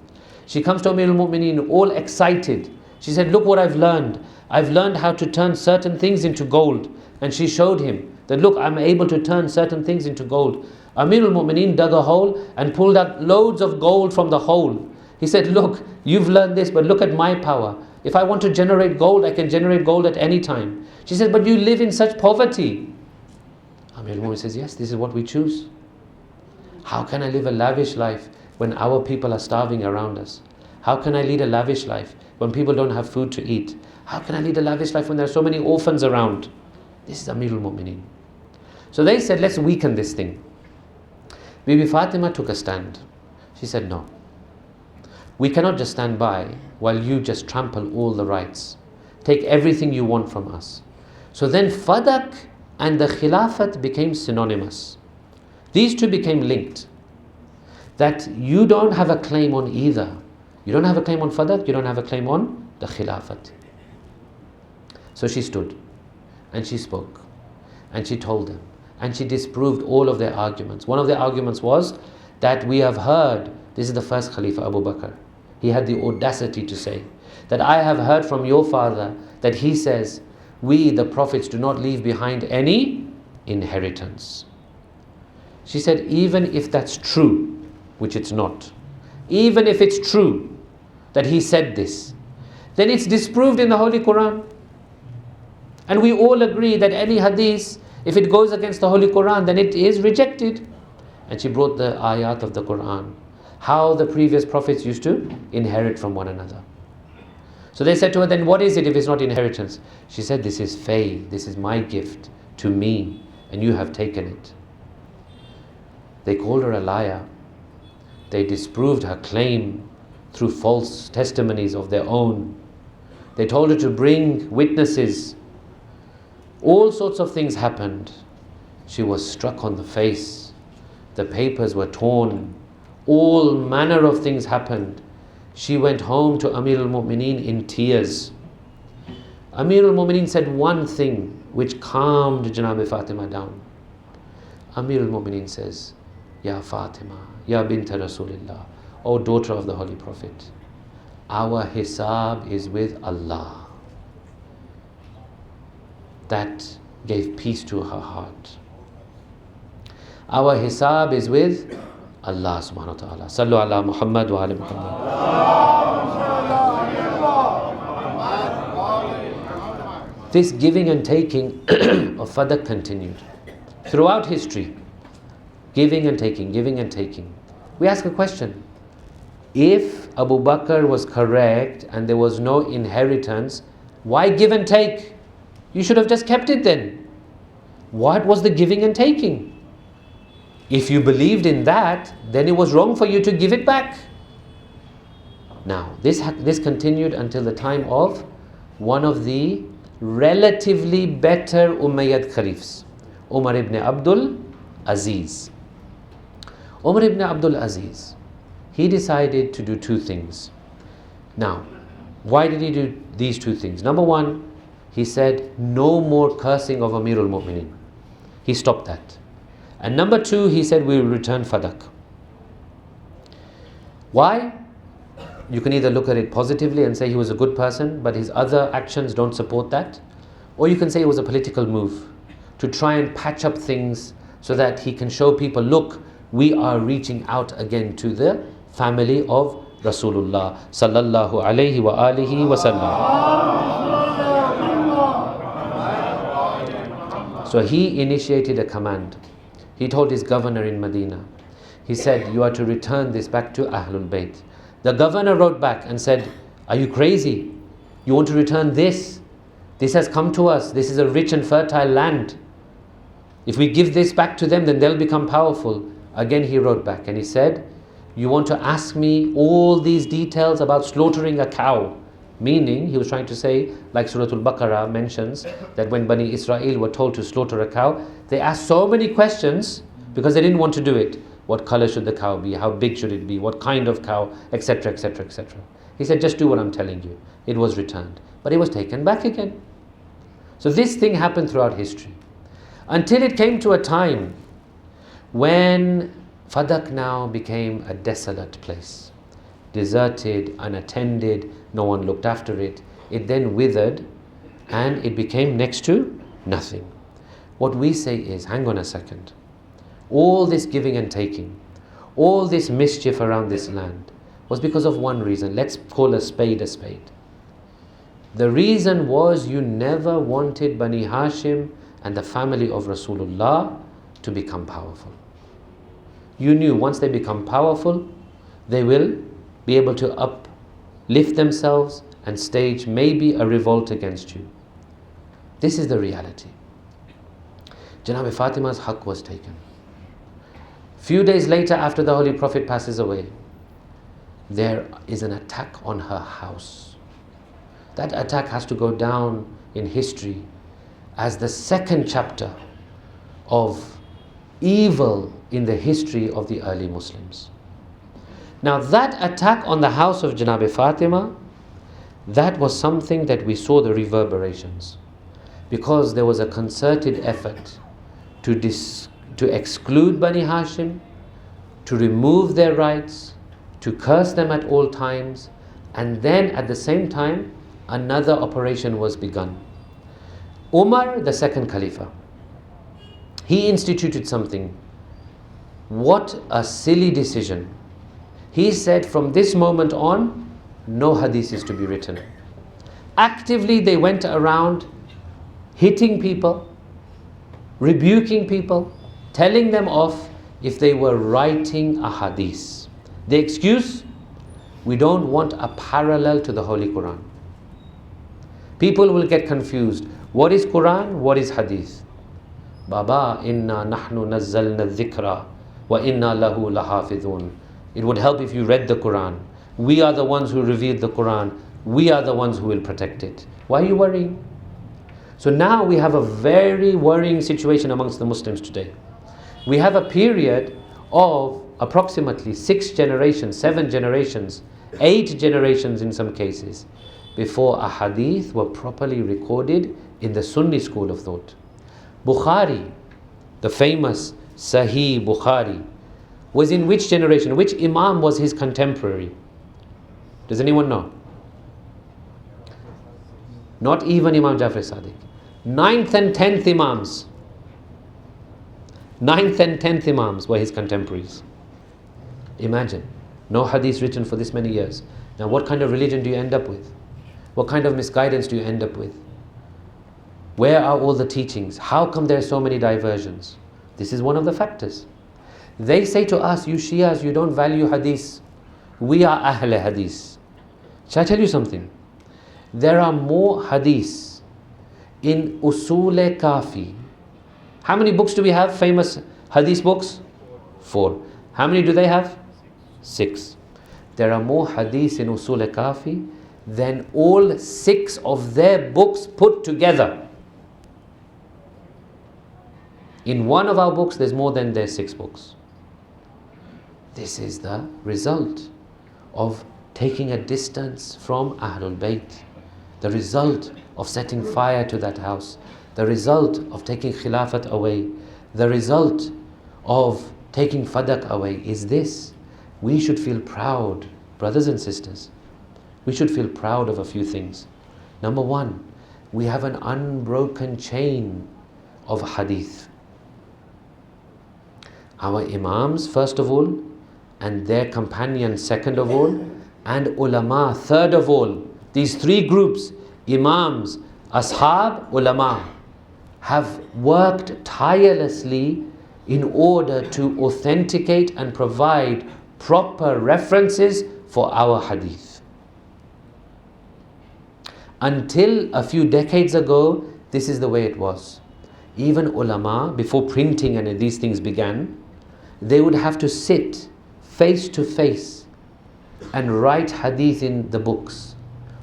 She comes to Amirul Mu'mineen all excited. She said, look what I've learned. I've learned how to turn certain things into gold. And she showed him that, look, I'm able to turn certain things into gold. Amirul Mu'mineen dug a hole and pulled out loads of gold from the hole. He said, look, you've learned this, but look at my power. If I want to generate gold, I can generate gold at any time. She said, but you live in such poverty. Amirul Mu'mineen says, yes, this is what we choose. How can I live a lavish life when our people are starving around us? How can I lead a lavish life when people don't have food to eat? How can I lead a lavish life when there are so many orphans around? This is Amirul Mu'mineen. So they said, let's weaken this thing. Bibi Fatima took a stand. She said, no. We cannot just stand by while you just trample all the rights. Take everything you want from us. So then Fadak and the Khilafat became synonymous. These two became linked. That you don't have a claim on either. You don't have a claim on Fadak, you don't have a claim on the Khilafat. So she stood and she spoke and she told them and she disproved all of their arguments. One of their arguments was that we have heard, this is the first Khalifa Abu Bakr, he had the audacity to say that I have heard from your father that he says we the prophets do not leave behind any inheritance. She said, even if that's true, which it's not, even if it's true that he said this, then it's disproved in the Holy Quran. And we all agree that any hadith, if it goes against the Holy Quran, then it is rejected. And she brought the ayat of the Quran, how the previous prophets used to inherit from one another. So they said to her, then what is it if it's not inheritance? She said, this is fay, this is my gift to me, and you have taken it. They called her a liar. They disproved her claim through false testimonies of their own. They told her to bring witnesses. All sorts of things happened. She was struck on the face. The papers were torn. All manner of things happened. She went home to Amir al-Mu'mineen in tears. Amir al-Mu'mineen said one thing which calmed Janab Fatima down. Amir al-Mu'mineen says, Ya Fatima, Ya bint Rasulillah, O daughter of the Holy Prophet, our hisab is with Allah. That gave peace to her heart. Our hisab is with Allah subhanahu wa ta'ala. Sallu ala Muhammad wa ala Muhammad. This giving and taking of Fadak continued throughout history. Giving and taking, giving and taking. We ask a question. If Abu Bakr was correct and there was no inheritance, why give and take? You should have just kept it then. What was the giving and taking? If you believed in that, then it was wrong for you to give it back. Now, this continued until the time of one of the relatively better Umayyad Khalifs, Umar ibn Abdul Aziz. Umar ibn Abdul Aziz, he decided to do two things. Now, why did he do these two things? Number one, he said, no more cursing of Amir al-Mu'mineen. He stopped that. And number two, he said, we will return Fadak. Why? You can either look at it positively and say he was a good person, but his other actions don't support that. Or you can say it was a political move to try and patch up things so that he can show people, look, we are reaching out again to the family of Rasulullah sallallahu alayhi wa alihi wa sallam. So he initiated a command. He told his governor in Medina. He said, you are to return this back to Ahlul Bayt. The governor wrote back and said, are you crazy? You want to return this? This has come to us. This is a rich and fertile land. If we give this back to them, then they'll become powerful. Again he wrote back and he said, you want to ask me all these details about slaughtering a cow? Meaning, he was trying to say, like Surah Al-Baqarah mentions, that when Bani Israel were told to slaughter a cow, they asked so many questions because they didn't want to do it. What color should the cow be? How big should it be? What kind of cow? Etc, etc, etc. He said, just do what I'm telling you. It was returned. But it was taken back again. So this thing happened throughout history. Until it came to a time when Fadak now became a desolate place. Deserted, unattended, no one looked after it. It then withered and it became next to nothing. What we say is, hang on a second. All this giving and taking, all this mischief around this land was because of one reason. Let's call a spade a spade. The reason was you never wanted Bani Hashim and the family of Rasulullah to become powerful. You knew once they become powerful, they will be able to uplift themselves and stage maybe a revolt against you. This is the reality. Janab Fatima's haqq was taken. Few days later, after the Holy Prophet passes away, there is an attack on her house. That attack has to go down in history as the second chapter of evil in the history of the early Muslims. Now that attack on the house of Janab Fatima, that was something that we saw the reverberations, because there was a concerted effort to exclude Bani Hashim, to remove their rights, to curse them at all times, and then at the same time another operation was begun. Umar, the second Khalifa, he instituted something. What a silly decision. He said, from this moment on, no hadith is to be written. Actively they went around hitting people, rebuking people, telling them off if they were writing a hadith. The excuse, we don't want a parallel to the Holy Quran. People will get confused. What is Quran? What is hadith? Baba, inna nahnu nazzalna dhikra وَإِنَّا لَهُ لَحَافِظُونَ. It would help if you read the Quran. We are the ones who revealed the Quran. We are the ones who will protect it. Why are you worrying? So now we have a very worrying situation amongst the Muslims today. We have a period of approximately 6 generations, 7 generations, 8 generations in some cases, before a hadith were properly recorded in the Sunni school of thought. Bukhari, the famous Sahih Bukhari, was in which generation? Which Imam was his contemporary? Does anyone know? Not even Imam Jafar Sadiq. 9th and 10th Imams. 9th and 10th Imams were his contemporaries. Imagine, no hadith written for this many years. Now what kind of religion do you end up with? What kind of misguidance do you end up with? Where are all the teachings? How come there are so many diversions? This is one of the factors. They say to us, you Shias, you don't value hadith. We are Ahl Hadith. Shall I tell you something? There are more hadiths in Usul Kafi. How many books do we have? Famous hadith books? 4. How many do they have? 6. There are more hadiths in Usul Kafi than all 6 of their books put together. In one of our books, there's more than their 6 books. This is the result of taking a distance from Ahlul Bayt. The result of setting fire to that house. The result of taking Khilafat away. The result of taking Fadak away is this. We should feel proud, brothers and sisters. We should feel proud of a few things. Number 1, we have an unbroken chain of hadith. Our Imams, first of all, and their companions, second of all, and ulama, third of all. These 3 groups, Imams, Ashab, ulama, have worked tirelessly in order to authenticate and provide proper references for our hadith. Until a few decades ago, this is the way it was. Even ulama, before printing and these things began, they would have to sit face to face and write hadith in the books.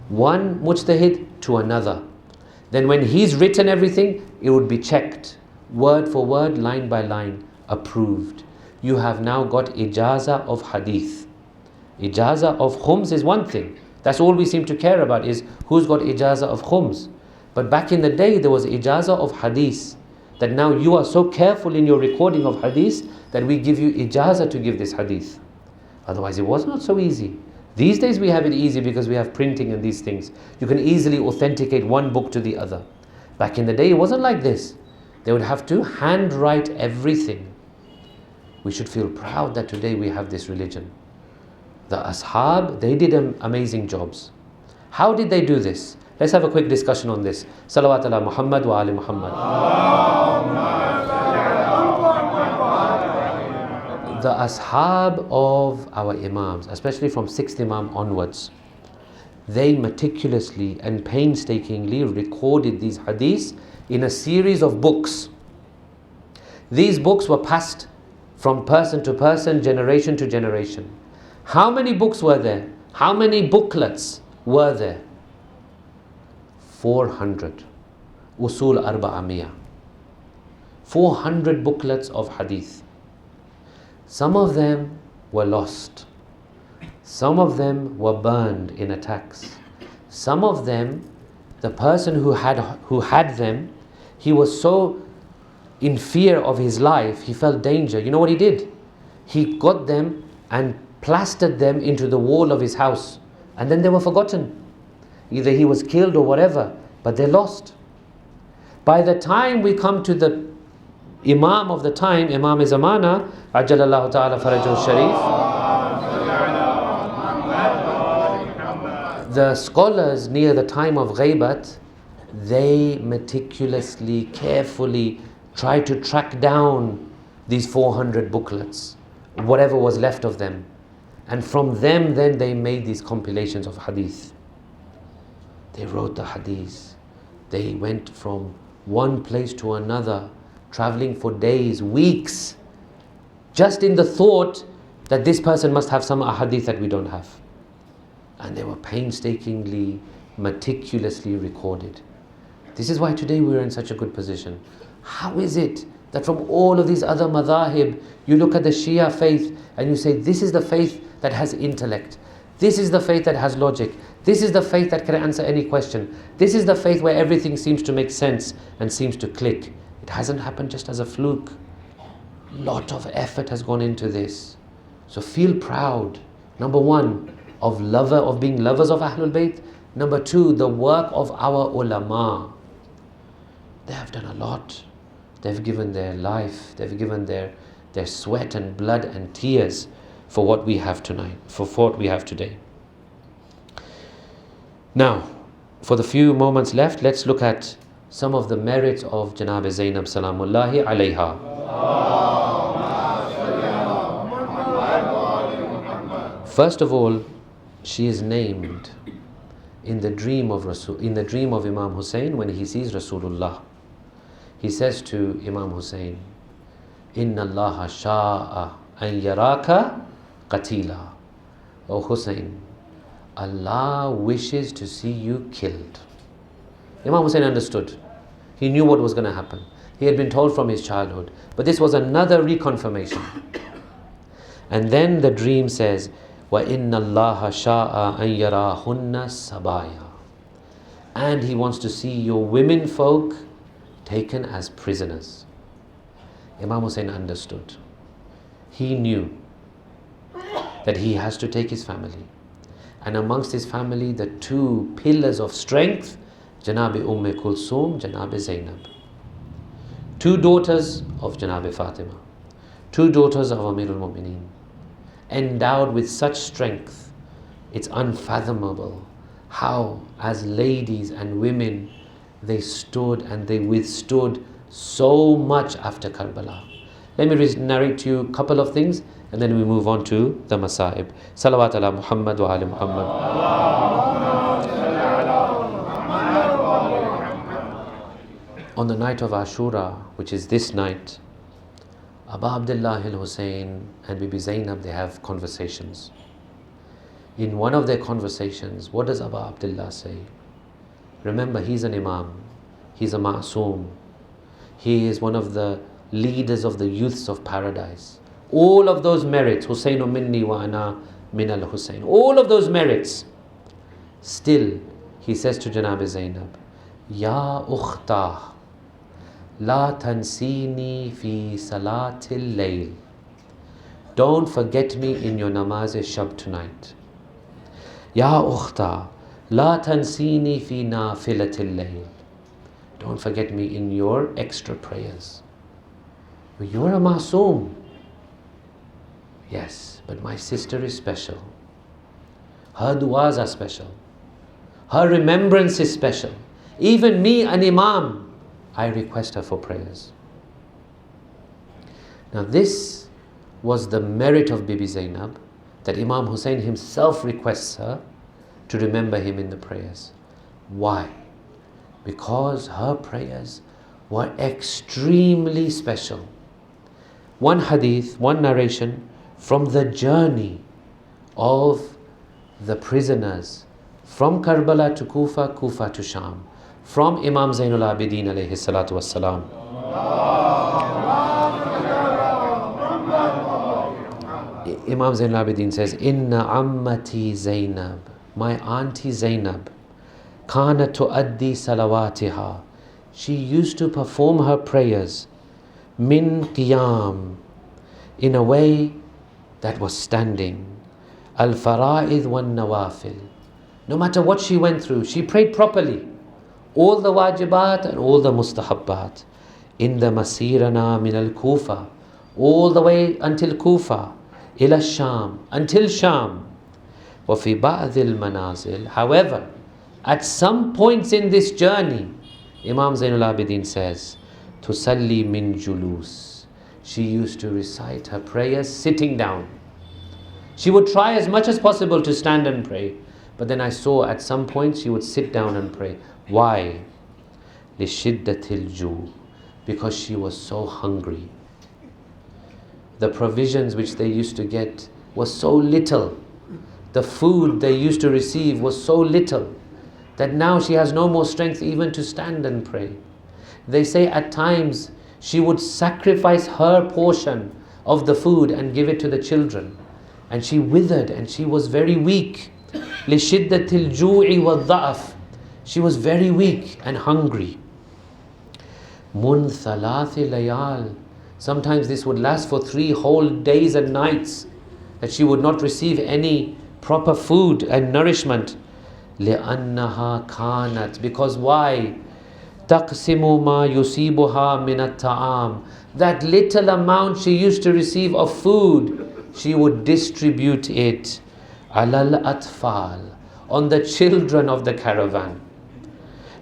One mujtahid to another. Then when he's written everything, it would be checked, word for word, line by line, approved. You have now got ijazah of hadith. Ijazah of khums is one thing. That's all we seem to care about, is who's got ijazah of khums. But back in the day, there was ijazah of hadith. That now you are so careful in your recording of hadith that we give you ijazah to give this hadith. Otherwise it was not so easy. These days we have it easy because we have printing and these things. You can easily authenticate one book to the other. Back in the day it wasn't like this. They would have to handwrite everything. We should feel proud that today we have this religion. The Ashab, they did amazing jobs. How did they do this? Let's have a quick discussion on this. Salawat ala Muhammad wa ali Muhammad. The Ashab of our Imams, especially from 6th Imam onwards, they meticulously and painstakingly recorded these hadiths in a series of books. These books were passed from person to person, generation to generation. How many books were there? How many booklets were there? 400. Usul Arba'amiyah. 400 booklets of hadith. Some of them were lost. Some of them were burned in attacks. Some of them, the person who had them, he was so in fear of his life, he felt danger. You know what he did? He got them and plastered them into the wall of his house, and then they were forgotten. Either he was killed or whatever, but they're lost. By the time we come to the Imam of the time, Imam Zamana, Ajjalallahu Ta'ala Farajahu Sharif, the scholars near the time of Ghaibat, they meticulously, carefully tried to track down these 400 booklets, whatever was left of them. And from them then they made these compilations of hadith. They wrote the hadith. They went from one place to another, traveling for days, weeks, just in the thought that this person must have some ahadith that we don't have. And they were painstakingly, meticulously recorded. This is why today we are in such a good position. How is it that from all of these other madhahib, you look at the Shia faith and you say, this is the faith that has intellect. This is the faith that has logic. This is the faith that can answer any question. This is the faith where everything seems to make sense and seems to click. It hasn't happened just as a fluke. Lot of effort has gone into this. So feel proud. Number one, of being lovers of Ahlul Bayt. Number two, the work of our ulama. They have done a lot. They've given their life, they've given their sweat and blood and tears for what we have tonight, for what we have today. Now, for the few moments left, let's look at some of the merits of Janab Zaynab Salamullahi alayha. First of all, she is named in the dream of Imam Hussein when he sees Rasulullah. He says to Imam Hussein, Inna Allah sha'a an yaraka qatila. O Hussein, Allah wishes to see you killed. Imam Hussein understood. He knew what was going to happen. He had been told from his childhood. But this was another reconfirmation. And then the dream says, وَإِنَّ اللَّهَ شَاءَ أَن يَرَاهُنَّ سَبَايَا. And He wants to see your women folk taken as prisoners. Imam Hussein understood. He knew that he has to take his family. And amongst his family, the two pillars of strength, Janab Kulsum, Janab Zaynab. Two daughters of Janab Fatima. Two daughters of Amirul Mu'mineen. Endowed with such strength, it's unfathomable how, as ladies and women, they stood and they withstood so much after Karbala. Let me narrate to you a couple of things and then we move on to the Masaib. Salawat ala Muhammad wa ali Muhammad. On the night of Ashura, which is this night, Aba Abdullah al-Hussein and Bibi Zaynab, they have conversations. In one of their conversations, what does Aba Abdullah say? Remember, he's an imam, he's a ma'soom, he is one of the leaders of the youths of paradise. All of those merits, Husaynu minni wa ana min al-Husayn, all of those merits. Still, he says to Janab Zaynab, Ya ukhta, La tansini fi salatil layl. Don't forget me in your namaz-e-shab tonight. Ya ukhta, La tansini fi nafilatil layl. Don't forget me in your extra prayers. You're a masoom. Yes, but my sister is special. Her du'as are special. Her remembrance is special. Even me, an imam, I request her for prayers. Now this was the merit of Bibi Zaynab, that Imam Hussein himself requests her to remember him in the prayers. Why? Because her prayers were extremely special. One hadith, one narration from the journey of the prisoners from Karbala to Kufa, Kufa to Sham, from Imam Zainul Abidin alayhi salatu wassalam. Imam Zainul Abidin says, Inna ammati Zaynab, my auntie Zaynab, kana tuaddi salawatiha, she used to perform her prayers min qiyam, in a way that was standing, al fara'id wan nawafil. No matter what she went through, she prayed properly. All the wajibat and all the mustahabbat. In the masirana min al-Kufa, all the way until Kufa, ila Sham, until Sham. Wa fi ba'd al-manazil. However, at some points in this journey, Imam Zainul Abidin says, tusalli min julus. She used to recite her prayers sitting down. She would try as much as possible to stand and pray. But then I saw at some point she would sit down and pray. Why? لِشِدَّةِ الْجُوعِ, because she was so hungry. the provisions which they used to get was so little. The food they used to receive was so little that now she has no more strength even to stand and pray. They say at times she would sacrifice her portion of the food and give it to the children. And she withered and she was very weak. لِشِدَّةِ الْجُوعِ وَالضَّعَفِ. She was very weak and hungry. مُنْ ثَلَاثِ لَيَالٍ. Sometimes this would last for 3 whole days and nights, that she would not receive any proper food and nourishment. لِأَنَّهَا كَانَتْ. Because why? تَقْسِمُ مَا يُصِيبُهَا مِنَ الطَّعَامِ. That little amount she used to receive of food, she would distribute it عَلَى الْأَطْفَالِ, on the children of the caravan.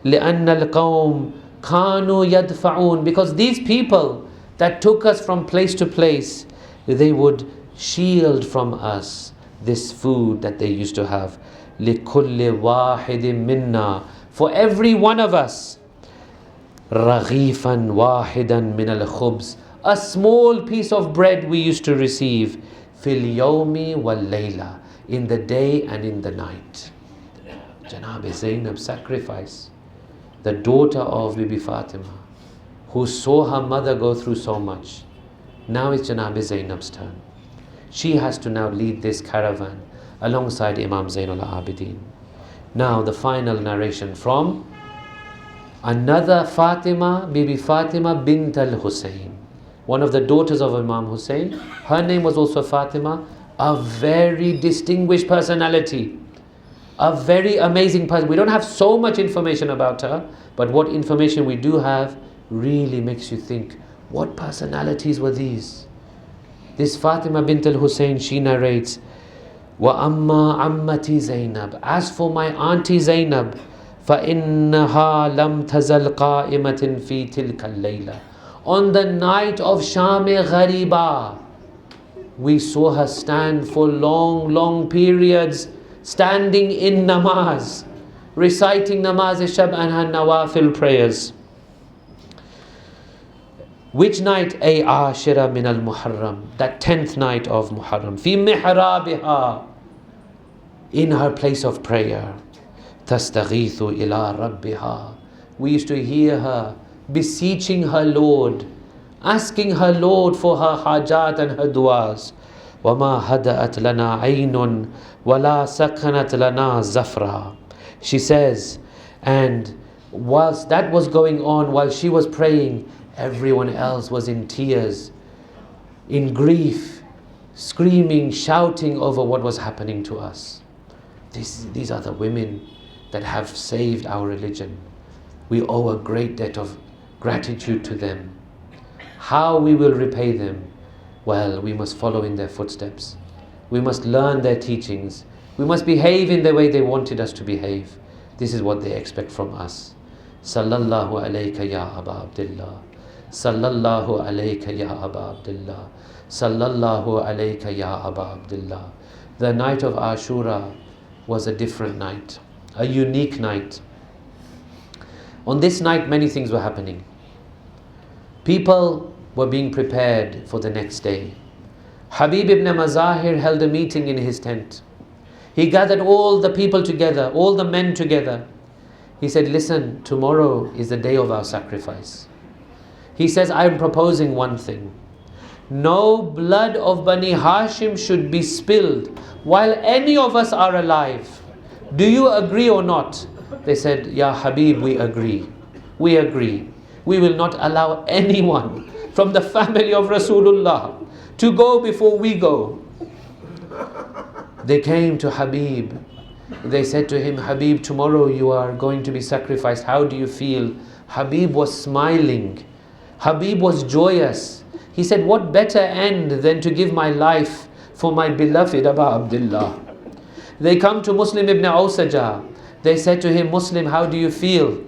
لِأَنَّ الْقَوْمِ كَانُوا يَدْفَعُونَ. Because these people that took us from place to place, they would shield from us this food that they used to have. لِكُلِّ وَاحِدٍ مِنَّا. For every one of us, رَغِيفًا وَاحِدًا مِنَ الْخُبْزِ. A small piece of bread we used to receive. فِي الْيَوْمِ وَاللَّيْلَةِ. In the day and in the night. Janab Zaynab sacrifice, the daughter of Bibi Fatema, who saw her mother go through so much. Now it's Janab Zaynab's turn. She has to now lead this caravan alongside Imam Zainul Abidin. Now the final narration from another Fatima, Bibi Fatima bint al-Hussein, one of the daughters of Imam Hussein. Her name was also Fatima, a very distinguished personality, a very amazing person. We don't have so much information about her, but what information we do have really makes you think, what personalities were these? This Fatima bint al-Hussein, she narrates, وَأَمَّا عَمَّتِي زَيْنَبْ. As for my auntie Zaynab, فَإِنَّهَا لَمْ تَزَلْ قَائِمَةٍ فِي تِلْكَ اللَّيْلَةِ. On the night of Sham-e Ghariba, we saw her stand for long periods, standing in namaz, reciting namaz-e-shab and her nawafil prayers. Which night? Ay Ashura min al-Muharram, that 10th night of Muharram. Fi mihrabiha, in her place of prayer. Tastaghithu ila rabbiha. We used to hear her beseeching her Lord, asking her Lord for her hajat and her du'as. وَمَا هَدَأَتْ لَنَا عَيْنٌ وَلَا سَكَنَتْ لَنَا زَفْرًا. She says, and whilst that was going on, while she was praying, everyone else was in tears, in grief, screaming, shouting over what was happening to us. These are the women that have saved our religion. We owe a great debt of gratitude to them. How we will repay them? Well, we must follow in their footsteps. We must learn their teachings. We must behave in the way they wanted us to behave. This is what they expect from us. Sallallahu alayka ya Aba Abdullah. Sallallahu alayka ya Aba Abdullah. Sallallahu alayka ya Aba Abdullah. The night of Ashura was a different night, a unique night. On this night, many things were happening. People were being prepared for the next day. Habib ibn Mazahir held a meeting in his tent. He gathered all the people together, all the men together. He said, listen, tomorrow is the day of our sacrifice. He says, I am proposing one thing. No blood of Bani Hashim should be spilled while any of us are alive. Do you agree or not? They said, Ya Habib, we agree. We agree. We will not allow anyone from the family of Rasulullah to go before we go. They came to Habib. They said to him, Habib, tomorrow you are going to be sacrificed. How do you feel? Habib was smiling. Habib was joyous. He said, what better end than to give my life for my beloved Aba Abdullah? They come to Muslim ibn Awsaja. They said to him, Muslim, how do you feel?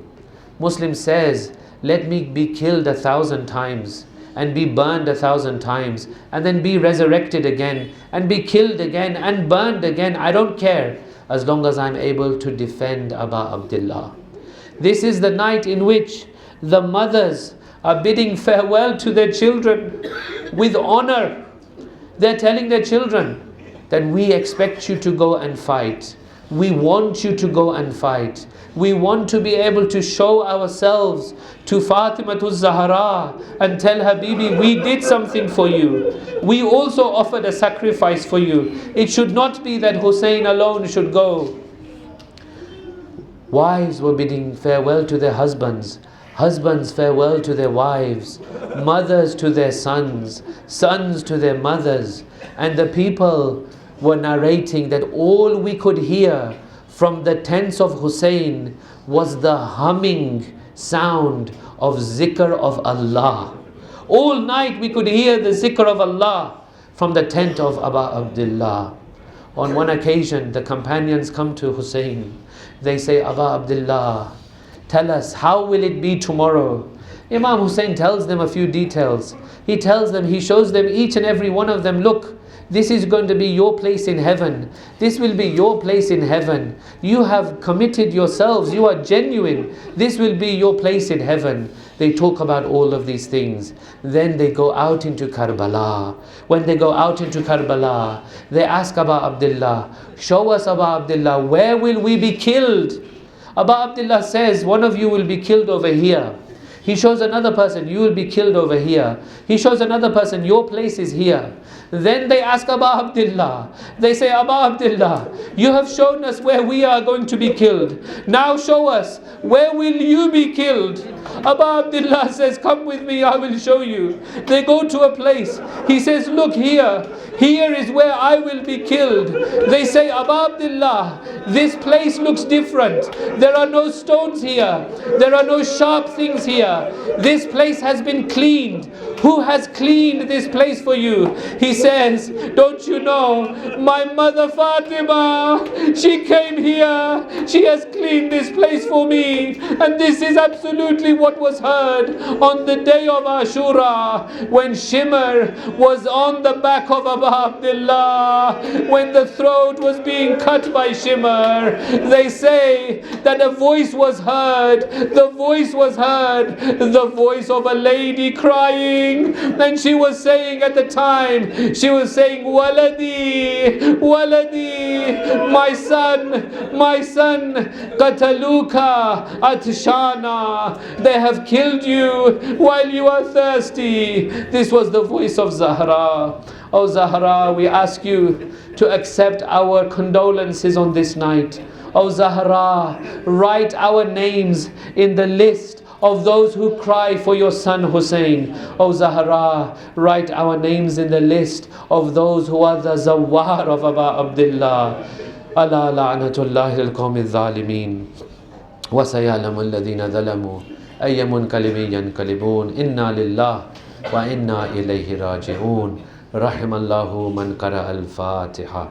Muslim says, let me be killed 1,000 times and be burned 1,000 times and then be resurrected again and be killed again and burned again. I don't care as long as I'm able to defend Aba Abdullah. This is the night in which the mothers are bidding farewell to their children with honor. They're telling their children that we expect you to go and fight. We want you to go and fight. We want to be able to show ourselves to Fatima to Zahra and tell her, Bibi, we did something for you. We also offered a sacrifice for you. It should not be that Hussein alone should go. Wives were bidding farewell to their husbands. Husbands farewell to their wives. Mothers to their sons. Sons to their mothers. And the people were narrating that all we could hear from the tents of Hussein was the humming sound of zikr of Allah. All night we could hear the zikr of Allah from the tent of Aba Abdullah. On one occasion, the companions come to Hussein. They say, Aba Abdullah, tell us, how will it be tomorrow? Imam Hussein tells them a few details. He tells them, he shows them, each and every one of them, look, this is going to be your place in heaven. This will be your place in heaven. You have committed yourselves. You are genuine. This will be your place in heaven. They talk about all of these things. Then they go out into Karbala. When they go out into Karbala, they ask Aba Abdullah, show us, Aba Abdullah, where will we be killed? Aba Abdullah says, one of you will be killed over here. He shows another person, you will be killed over here. He shows another person, your place is here. Then they ask Aba Abdullah. They say, Aba Abdullah, you have shown us where we are going to be killed. Now show us, where will you be killed? Aba Abdullah says, come with me, I will show you. They go to a place. He says, look here. Here is where I will be killed. They say, Aba Abdullah, this place looks different. There are no stones here. There are no sharp things here. This place has been cleaned. Who has cleaned this place for you? He says, don't you know, my mother Fatima, she came here. She has cleaned this place for me. And this is absolutely what was heard on the day of Ashura, when Shimmer was on the back of Aba Abdullah, when the throat was being cut by Shimmer. They say that a voice was heard. The voice was heard. The voice of a lady crying. And she was saying at the time, she was saying, Waladi, Waladi, my son, Qataluka Atshana, they have killed you while you are thirsty. This was the voice of Zahra. Oh Zahra, we ask you to accept our condolences on this night. Oh Zahra, write our names in the list of those who cry for your son Hussein. Oh Zahra, write our names in the list of those who are the Zawar of Aba Abdullah. Ala la'natullahi al-qawmi al-zalimin. Wa sayalamu alladhina zalamu ayya munqalibin yanqalibun. Inna lillah wa inna ilayhi raji'un. Rahimallahu man qara al-Fatiha.